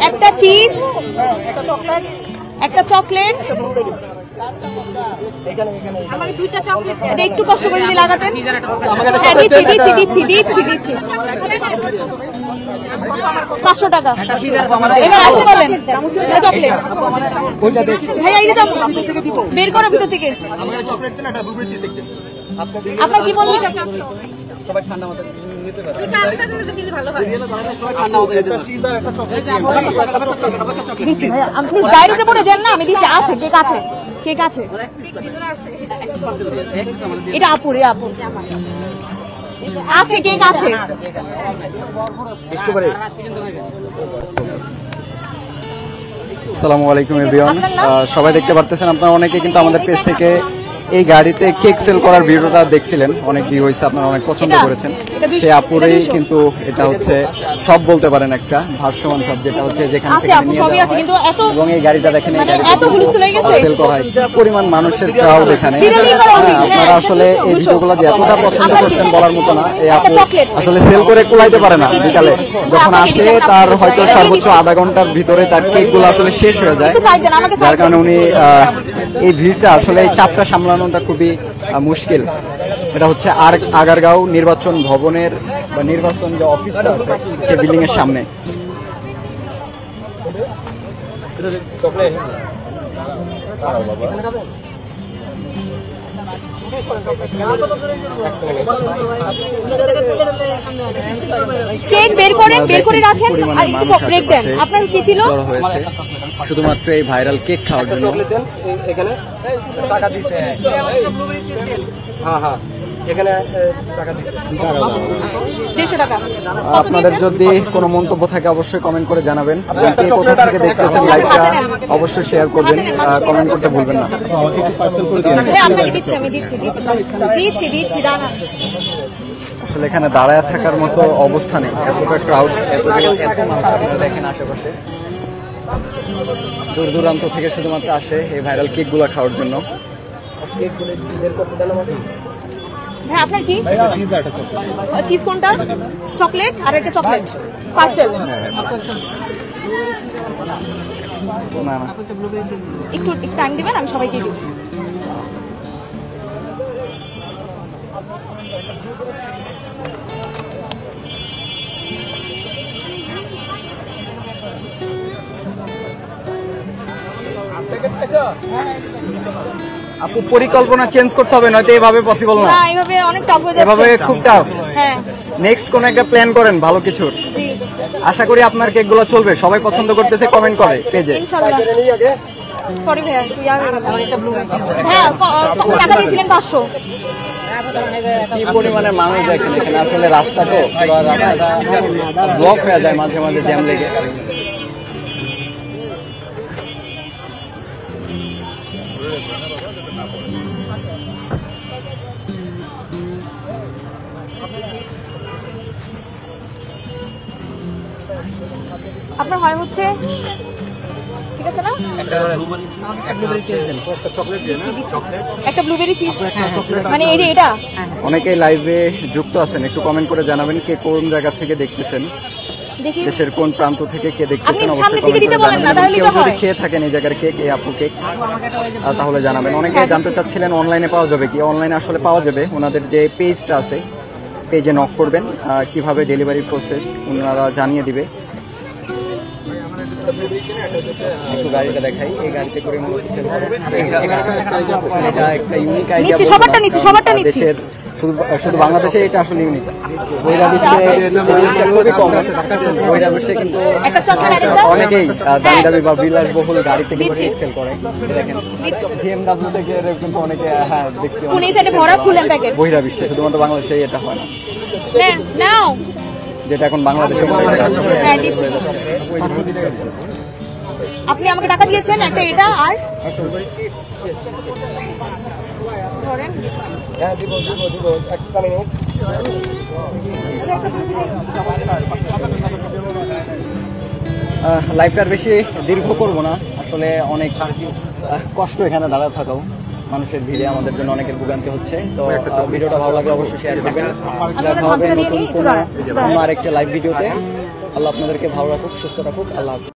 একটা চিজ, একটা চকলেট। এটা একটু কষ্ট করে যদি লাগাতেন। হ্যাঁ দিচ্ছি দিচ্ছি দিচ্ছি দিচ্ছি দিচ্ছি 500 টাকা। এবার আপনি বলেন চকলেট ভাইয়া, এই যে বের করো ভিতর থেকে। আপনার কি বললেন? সবাই ঠান্ডা মাথায় নিতে পারে। আপনি ডাইরেক্টে পড়ে যান না, আমি দিচ্ছি। আছে কেক, আছে কেক আছে। এটা আপুর, আপু আছে, কেক আছে। আসসালামু আলাইকুম এভরিওয়ান, সবাই দেখতে পারতেছেন আপনারা অনেকে কিন্তু আমাদের পেজ থেকে এই গাড়িতে কেক সেল করার ভিডিওটা দেখছিলেন, অনেক ভিউ হয়েছে, আপনারা অনেক পছন্দ করেছেন। সে আপুরেই কিন্তু এটা হচ্ছে সব বলতে পারেন একটা ভাসমান সব, যেটা হচ্ছে যেখানে এবং এই গাড়িটা দেখেন সেল করা হয়, পরিমাণ মানুষের ক্রাউড এখানে। আপনারা আসলে এই ভিডিওগুলো যে এতটা পছন্দ করছেন বলার মতো না। এই আপু আসলে সেল করে কুলাইতে পারে না, বিকালে যখন আসে তার হয়তো সর্বোচ্চ আধা ঘন্টার ভিতরে তার কেকগুলো আসলে শেষ হয়ে যায়, যার কারণে উনি এই ভিড়টা আসলে এই চাপটা সামলানোটা খুবই মুশকিল। এটা হচ্ছে আগারগাঁও নির্বাচন ভবনের বা নির্বাচন যে অফিসটা আছে সেই বিল্ডিং এর সামনে। কেক বের করে রাখেন। আপনার কি ছিল? শুধুমাত্র এই ভাইরাল কেক খাওয়ার জন্য। আপনাদের যদি কোনো মন্তব্য থাকে অবশ্যই কমেন্ট করে জানাবেন। কে কোথা থেকে দেখতেছেন লাইভটা অবশ্যই শেয়ার করবেন, কমেন্ট করতে ভুলবেন না। আসলে এখানে দাঁড়ায় থাকার মতো অবস্থা নেই, এতটা ক্রাউড, এত মানুষ আপনারা দেখেন আশেপাশে। দূর দূরান্ত থেকে শুধুমাত্র আসে এই ভাইরাল কেকগুলো খাওয়ার জন্য। হ্যাঁ আপনার কি চিজ কোনটা? চকলেট আর একটা চকলেট পার্সেল। না না একটু টাইম দিবেন, আমি সবাইকে দিব। আপু পরিকল্পনা চেঞ্জ করতে হবে, নয়তো এভাবে পসিবল না। এভাবে অনেক টাফ হয়ে যাচ্ছে, এভাবে খুব টাফ। হ্যাঁ নেক্সট কোন একটা প্ল্যান করেন ভালো কিছুর। জি, আশা করি আপনার কেকগুলো চলবে, সবাই পছন্দ করতেছে, কমেন্ট করে পেজে। ইনশাআল্লাহ। সরি ভাইয়া, হ্যাঁ টাকা দিয়েছিলেন 500। কি পরিমাণে মানুষ দেখেন এখানে, আসলে রাস্তা তো রাস্তাটা ব্লক হয়ে যায় মাঝে মাঝে জ্যাম লেগে। আপনার হয় হচ্ছে ঠিক আছে না? একটা ব্লুবেরি চিজ, মানে এই যে এটা। অনেকেই লাইভে যুক্ত আছেন, একটু কমেন্ট করে জানাবেন কে কোন জায়গা থেকে দেখতেছেন, দেশের কোন প্রান্ত থেকে কে দেখতেছেন অবশ্যই কমেন্ট করে জানাবেন। কেউ যদি খেয়ে থাকেন এই জায়গার কেক, এই আপু কেক, তাহলে জানাবেন। অনেকে জানতে চাচ্ছিলেন অনলাইনে পাওয়া যাবে কি। অনলাইনে আসলে পাওয়া যাবে, ওনাদের যে পেজটা আছে পেজে নক করবেন, কিভাবে ডেলিভারি প্রসেস ওনারা জানিয়ে দিবে। একটু গাড়িটা দেখাই, এই গাড়িতে করে দেশের শুধু বাংলাদেশে এটা আসলে ইউনিক। বহিরা বিশ্বে খুবই কম, বহিরা বিশ্বে কিন্তু অনেকেই দামি দামি বা বিলাসবহুল গাড়ি থেকে সেল করে। দেখেন BMW থেকে কিন্তু অনেকে, হ্যাঁ দেখছি বহিরা বিশ্বে, শুধুমাত্র বাংলাদেশে এটা হয় না, যেটা এখন বাংলাদেশের আপনি আমাকে টাকা দিয়েছেন একটা এটা আর লাইফটার বেশি দীর্ঘ করবো না, আসলে অনেক কষ্ট এখানে দাঁড়াতে থাকাও। মানুষের ভিড়ে আমাদের জন্য অনেকের ভোগান্তি হচ্ছে। তো ভিডিওটা ভালো লাগলে অবশ্যই শেয়ার করবেন। দেখা হবে নতুন কোনো আরেকটা লাইভ ভিডিওতে। আল্লাহ আপনাদেরকে ভালো রাখুক, সুস্থ রাখুক। আল্লাহ হাফেজ।